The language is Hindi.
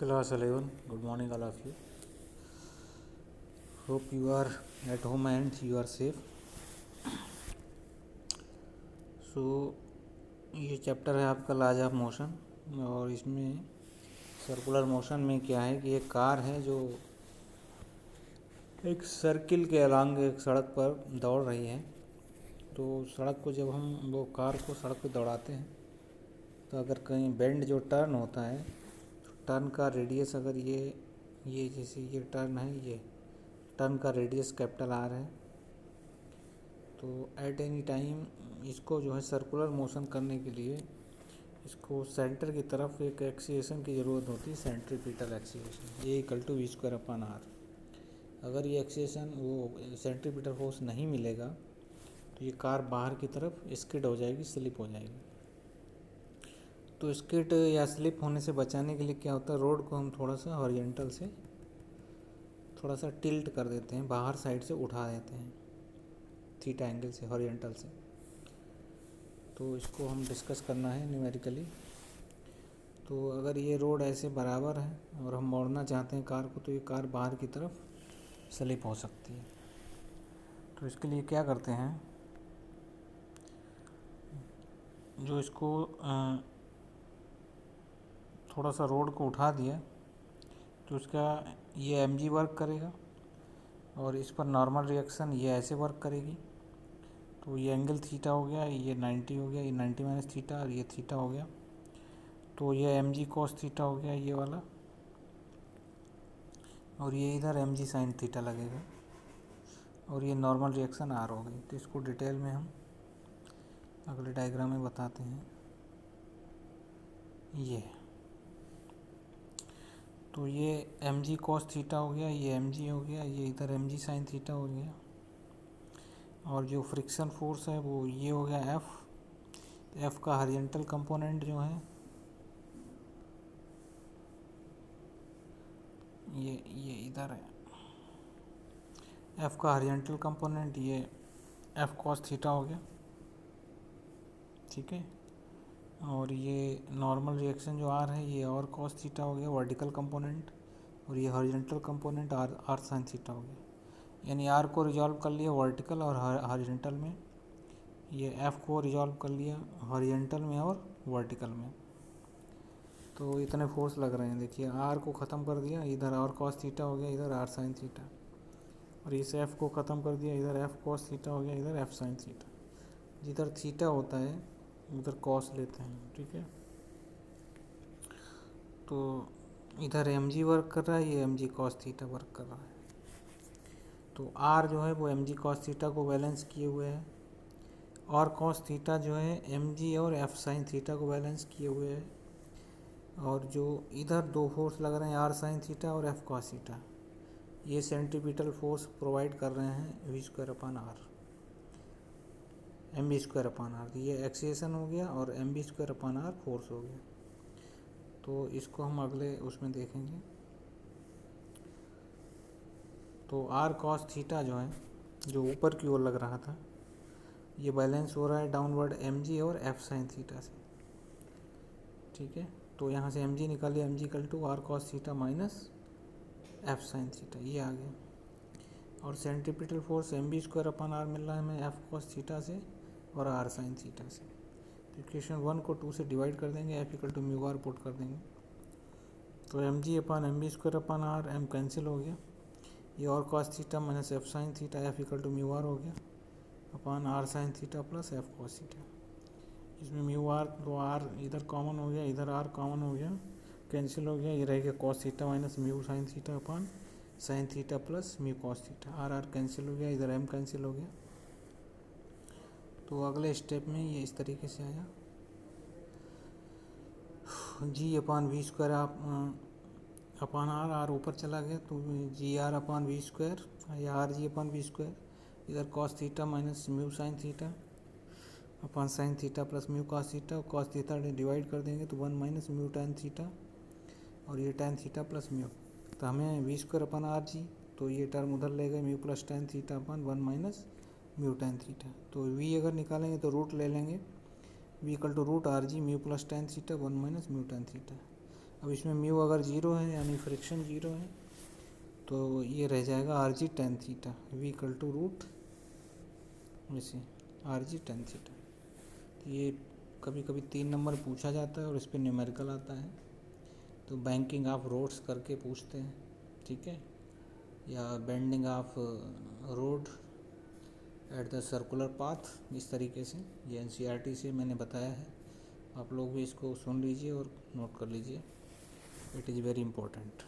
Class 11, good morning all of you. Hope you are at home and you are safe. ये चैप्टर है आपका लॉज ऑफ मोशन और इसमें सर्कुलर मोशन में क्या है कि एक कार है जो एक सर्किल के अलांग एक सड़क पर दौड़ रही है। तो सड़क को जब हम वो कार को सड़क पे दौड़ाते हैं तो अगर कहीं बेंड जो टर्न होता है तो टर्न का रेडियस अगर ये जैसे ये टर्न है, ये टर्न का रेडियस कैपिटल आर है, तो एट एनी टाइम इसको जो है सर्कुलर मोशन करने के लिए इसको सेंटर की तरफ एक एक्सीलेरेशन की ज़रूरत होती है, centripetal acceleration, a equal to v square upon r. अगर ये एक्सीलेरेशन वो सेंट्रीपिटल फोर्स नहीं मिलेगा तो ये कार बाहर की तरफ स्किड हो जाएगी, स्लिप हो जाएगी। तो स्किड या स्लिप होने से बचाने के लिए क्या होता है, रोड को हम थोड़ा सा हॉरिजॉन्टल से थोड़ा सा टिल्ट कर देते हैं, बाहर साइड से उठा देते हैं थीटा एंगल से, हॉरिजॉन्टल से। तो इसको हम डिस्कस करना है न्यूमेरिकली। तो अगर ये रोड ऐसे बराबर है और हम मोड़ना चाहते हैं कार को, तो ये कार बाहर की तरफ स्लिप हो सकती है। तो इसके लिए क्या करते हैं, जो इसको थोड़ा सा रोड को उठा दिया तो उसका ये mg वर्क करेगा और इस पर नॉर्मल रिएक्शन ये ऐसे वर्क करेगी। तो ये एंगल थीटा हो गया, ये 90 हो गया, ये 90 माइनस थीटा और ये थीटा हो गया। तो ये mg cos थीटा हो गया ये वाला, और ये इधर mg sin थीटा लगेगा और ये नॉर्मल रिएक्शन आर हो गई। तो इसको डिटेल में हम अगले डायग्राम में बताते हैं। ये तो ये mg cos थीटा हो गया, ये mg हो गया, ये इधर mg sin थीटा हो गया, और जो फ्रिक्शन फोर्स है वो ये हो गया F का हॉरिजॉन्टल कंपोनेंट जो है ये इधर है, F का हॉरिजॉन्टल कंपोनेंट ये F cos थीटा हो गया, ठीक है। और ये नॉर्मल रिएक्शन जो R है ये और cos थीटा हो गया वर्टिकल कंपोनेंट, और ये horizontal component R sin theta हो गया। यानी R को रिजॉल्व कर लिया वर्टिकल और हॉरिजॉन्टल में, ये F को रिजॉल्व कर लिया हॉरिजॉन्टल में और वर्टिकल में। तो इतने फोर्स लग रहे हैं, देखिए R को ख़त्म कर दिया, इधर और cos थीटा हो गया, इधर R sin थीटा, और इस F को ख़त्म कर दिया, इधर F cos थीटा हो गया, इधर F sin थीटा। जिधर थीटा होता है उधर cos लेते हैं, ठीक है। तो इधर mg वर्क कर रहा है, ये mg cos थीटा वर्क कर रहा है। तो R जो है वो mg cos थीटा को बैलेंस किए हुए है, और cos थीटा जो है mg और F sin थीटा को बैलेंस किए हुए है। और जो इधर दो फोर्स लग रहे हैं R sin थीटा और F cos थीटा, ये सेंट्रीपिटल फोर्स प्रोवाइड कर रहे हैं v square upon r, m B square upon r. ये एक्सीलेरेशन हो गया और m B square upon r force हो गया। तो इसको हम अगले उसमें देखेंगे। तो आर cos थीटा जो है, जो ऊपर की ओर लग रहा था, ये बैलेंस हो रहा है डाउनवर्ड mg और F sin थीटा से, ठीक है। तो यहाँ से mg निकालिए, mg equal to R cos theta minus F sin theta, ये आ गया। और centripetal force m B square upon r मिल रहा है हमें F cos थीटा से और R sin थीटा से। तो इक्वेशन 1 को 2 से डिवाइड कर देंगे, F equal to mu R put कर देंगे। तो mg upon M B square upon R, m cancel हो गया, ये और cos theta minus F sin theta, F equal to mu R हो गया upon R sin theta plus F cos theta. इसमें म्यू आर तो R इधर कॉमन हो गया, इधर R कॉमन हो गया, कैंसिल हो गया, ये रह गया cos theta minus mu sin theta upon sin theta plus mu cos theta. R cancel हो गया, इधर M कैंसिल हो गया। तो अगले स्टेप में ये इस तरीके से आया, g upon v square upon r ऊपर चला गया, तो g r upon v square या r g upon v square, इधर cos theta minus mu sin theta upon sin theta plus mu cos theta, cos theta divide कर देंगे तो 1 माइनस म्यू tan थीटा, और ये tan थीटा प्लस म्यू। तो हमें v square upon r g, तो ये टर्म उधर ले गए, mu plus tan theta upon 1 minus mu tan theta. तो वी अगर निकालेंगे तो रूट ले लेंगे, v equal to root r g mu plus tan theta 1 minus mu tan theta. अब इसमें म्यू अगर 0 है यानी फ्रिक्शन 0 है तो ये रह जाएगा r g tan theta v equal to root वैसे आर जी टेन थीटा। तो ये कभी कभी 3 नंबर पूछा जाता है और इस पर न्यूमेरिकल आता है, तो बैंकिंग ऑफ रोड्स करके पूछते हैं, ठीक है, या bending of road at the circular path, इस तरीके से। ये एनसीईआरटी से मैंने बताया है, आप लोग भी इसको सुन लीजिए और नोट कर लीजिए, इट इज़ वेरी इंपॉर्टेंट।